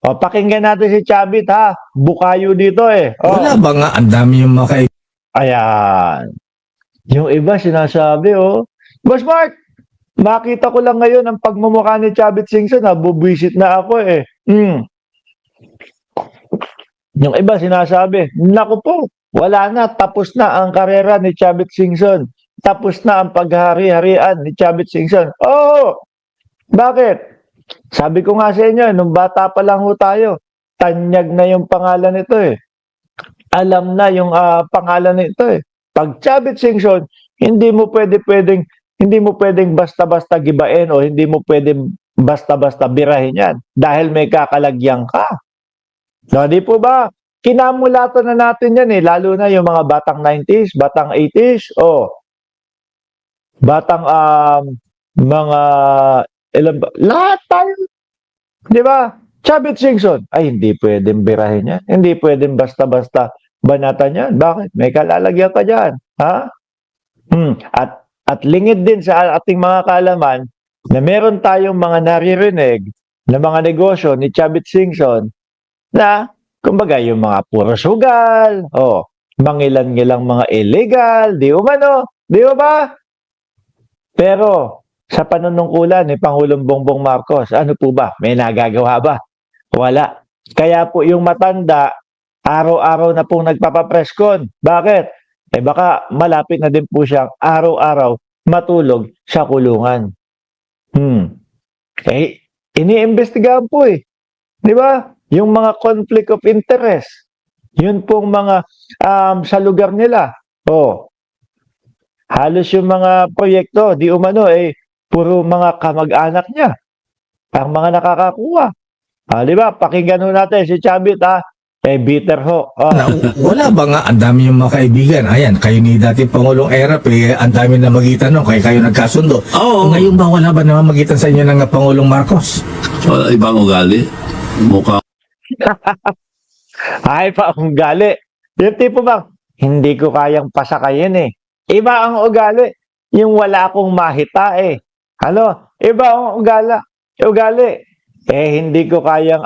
O, pakinggan natin si Chavit, ha? Bukayo dito, eh. O, Wala ba nga, ang dami yung mga ayan. Yung iba sinasabi, oh. Boss Mark, makita ko lang ngayon ang pagmumukha ni Chavit Singson, ha? Bubwisit na ako, eh. Yung iba sinasabi, naku po, wala na, tapos na ang karera ni Chavit Singson. Tapos na ang paghari-harian ni Chavit Singson. Oh, bakit? Sabi ko nga sa inyo, nung bata pa lang ho tayo, tanyag na yung pangalan nito, eh. Alam na yung pangalan nito, eh. Pag Chavit Singson, hindi mo pwedeng basta-basta gibain o hindi mo pwedeng basta-basta birahin yan dahil may kakalagyan ka. No, di po ba? Kinamulatan na natin yan, eh, lalo na yung mga batang 90s, batang 80s, batang mga ilan ba? Lahat tayo. Di ba? Chavit Singson, ay hindi pwedeng birahin yan. Hindi pwedeng basta-basta banatan yan. Bakit? May kalalagyan ka dyan. Ha? At lingid din sa ating mga kaalaman na meron tayong mga naririnig na mga negosyo ni Chavit Singson na, kumbaga, yung mga puro sugal, mangilan-ngilang mga illegal, di umano, di ba? Pero, sa panunungkulan ni Pangulong Bongbong Marcos, ano po ba? May nagagawa ba? Wala. Kaya po yung matanda, araw-araw na pong nagpapapreskon. Bakit? Eh baka malapit na din po siyang araw-araw matulog sa kulungan. Eh, iniimbestigahan po, eh. Di ba? Yung mga conflict of interest, yun pong mga sa lugar nila. Halos yung mga proyekto, di umano, puro mga kamag-anak niya ang mga nakakakuha. Di ba? Pakinggan ho natin si Chavit, ha? Bitter ho. Wala ba nga, ang dami yung mga kaibigan. Ayan, kayo ni dating Pangulong Erap, ang dami na magitan kaya kayo nagkasundo. Oo. Ngayon ba wala ba na magitan sa inyo ng Pangulong Marcos? Wala ibang ugali. Mukha Ay pa ang ugali. Yung tipo bang, hindi ko kayang pasakayin, eh. Iba ang ugali. Yung wala akong mahita, eh. Ano? Iba ang ugali. Hindi ko kayang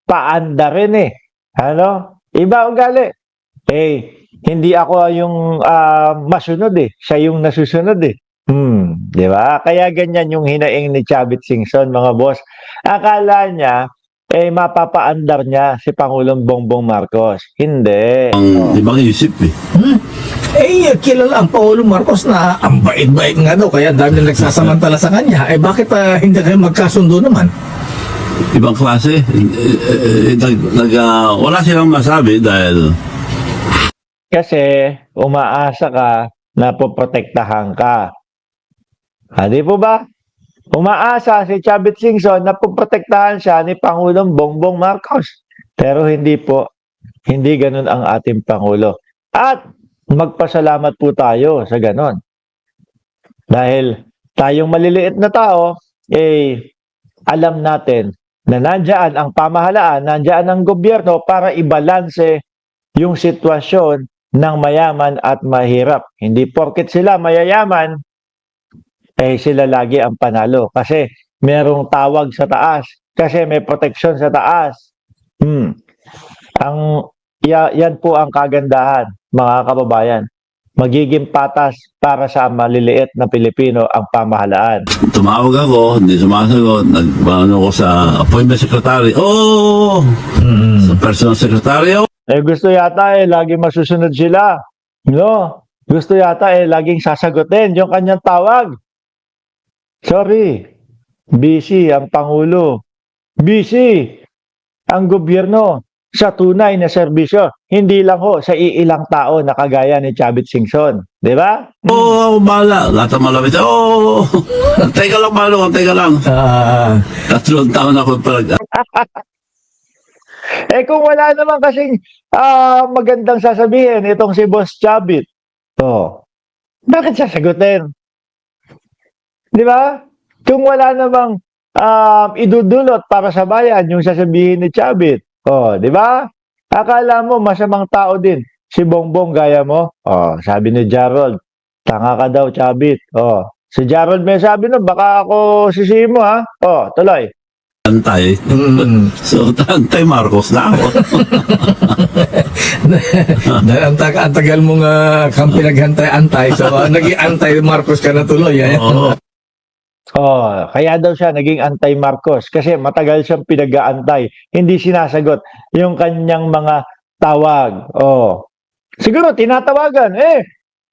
paanda rin, eh. Ano? Iba ugali. Hindi ako yung masunod, eh. Siya yung nasusunod, eh. Di ba? Kaya ganyan yung hinaing ni Chavit Singson, mga boss. Akala niya, mapapaandar niya si Pangulong Bongbong Marcos. Hindi. ang ibang isip eh. Kilala ang Pangulong Marcos na ang bait-bait nga daw, kaya dami na nagsasamantala sa kanya. Bakit hindi kayo magkasundo naman? Ibang klase. Wala silang masabi dahil Kasi umaasa ka na poprotektahan ka. Di po ba? Umaasa si Chavit Singson na poprotektahan siya ni Pangulong Bongbong Marcos. Pero hindi po. Hindi ganun ang ating Pangulo. At magpasalamat po tayo sa ganun. Dahil tayong maliliit na tao, alam natin na nandiyan ang pamahalaan, nandiyan ang gobyerno para ibalanse yung sitwasyon ng mayaman at mahirap. Hindi porket sila mayayaman, sila lagi ang panalo. Kasi merong tawag sa taas. Kasi may proteksyon sa taas. Yan po ang kagandahan, mga kababayan. Magiging patas para sa maliliit na Pilipino ang pamahalaan. tumawag ako, hindi sumasagot. Nagpano ko sa appointment secretary. Sa personal secretary. Gusto yata lagi masusunod sila. No? Gusto yata laging sasagutin yung kanyang tawag. Sorry. Busy ang Pangulo. Busy ang gobyerno sa tunay na serbisyo. Hindi lang ho sa iilang tao na kagaya ni Chavit Singson. Di ba? Ako bahala. Lahat ang malapit. Teka lang, Manong. Teka lang. 3 taon ako parang Kung wala naman kasing magandang sasabihin itong si Boss Chavit, bakit sasagutin? Di ba? Kung wala namang idudulot para sa bayan yung sasabihin ni Chavit, di ba? Akala mo masamang tao din si Bongbong gaya mo? Sabi ni Gerald, tanga ka daw, Chavit. Si Gerald may sabi no, baka ako sisihin mo, ha? Tuloy. antay. So, antay Marcos na ako. Dahil ang tagal mong kang pinaghantay-antay, so naging anti-Marcos ka na tuloy. Eh? Oo. Oh, kaya daw siya naging anti-Marcos kasi matagal siyang pinag-aantay. Hindi sinasagot yung kanyang mga tawag. Oh. Siguro tinatawagan,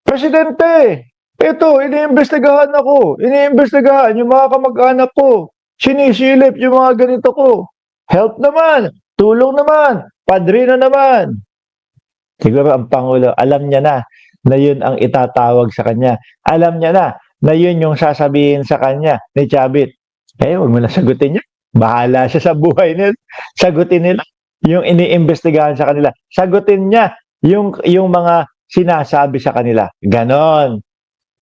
Presidente, ito, iniimbestigahan ako. Iniimbestigahan yung mga kamag-anak ko. Sinisilip yung mga ganito ko. Help naman, tulong naman, padrino naman. Siguro ang Pangulo, alam niya na yun ang itatawag sa kanya. Alam niya na yun yung sasabihin sa kanya ni Chavit. Huwag mo na sagutin niya. Bahala siya sa buhay nila. Sagutin nila yung iniimbestigahan sa kanila. Sagutin niya yung mga sinasabi sa kanila. Ganon.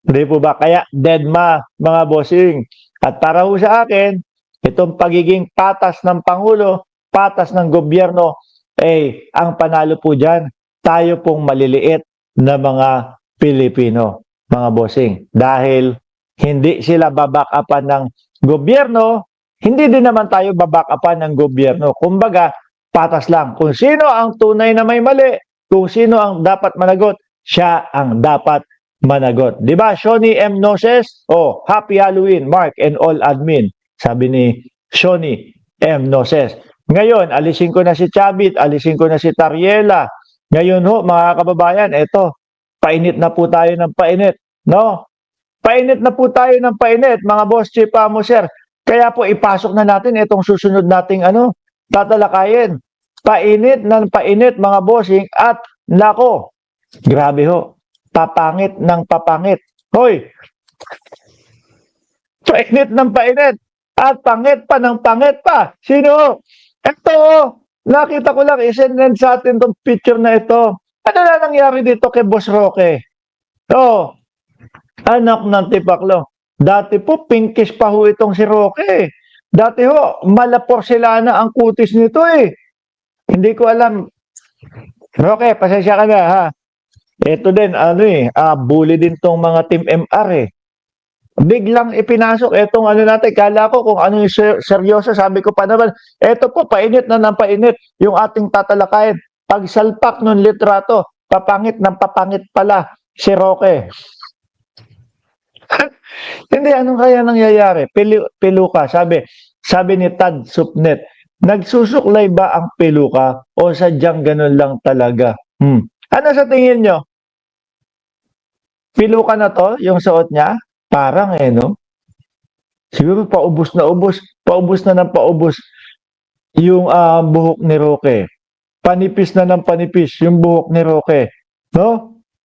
Hindi po ba? Kaya deadma, mga bossing. At para ho sa akin, itong pagiging patas ng Pangulo, patas ng gobyerno, ang panalo po dyan, tayo pong maliliit na mga Pilipino, mga bossing. Dahil hindi sila babakapan ng gobyerno, hindi din naman tayo babakapan ng gobyerno. Kumbaga, patas lang. Kung sino ang tunay na may mali, kung sino ang dapat managot, siya ang dapat managot. Di ba? Shoni M. Noses, Happy Halloween, Mark and all admin. Sabi ni Shoni M. Noses. Ngayon, alisin ko na si Chavit, alisin ko na si Tariela. Ngayon ho, mga kababayan, eto, painit na po tayo ng painit. No? Painit na po tayo ng painit, mga boss, chief, sir. Kaya po, ipasok na natin itong susunod nating tatalakayin. Painit ng painit, mga bossing, at nako, grabe ho, papangit ng papangit. Hoy, painit ng painit, at pangit pa ng pangit pa. Sino? Ito, nakita ko lang, isend sa atin itong picture na ito. Ano na nangyari dito kay Boss Roque? Anak ng tipaklo. Dati po, pinkish pa ho itong si Roque. Dati ho, malaporselana ang kutis nito Hindi ko alam. Roque, pasensya ka na ha. Ito din, bully din tong mga Team MR Biglang ipinasok etong natin. Kala ko kung ano yung seryoso, sabi ko pa naman, eto po, painit na ng painit yung ating tatalakayin. Pagsalpak ng litrato, papangit ng papangit pala si Roque. Hindi, anong kaya nangyayari? Peluka, sabi ni Tad Supnet, nagsusuklay ba ang peluka o sadyang ganun lang talaga? Ano sa tingin nyo? Peluka na to, yung suot niya? Parang no? Siguro paubos na ng paubos yung buhok ni Roque. Panipis na ng panipis yung buhok ni Roque. No?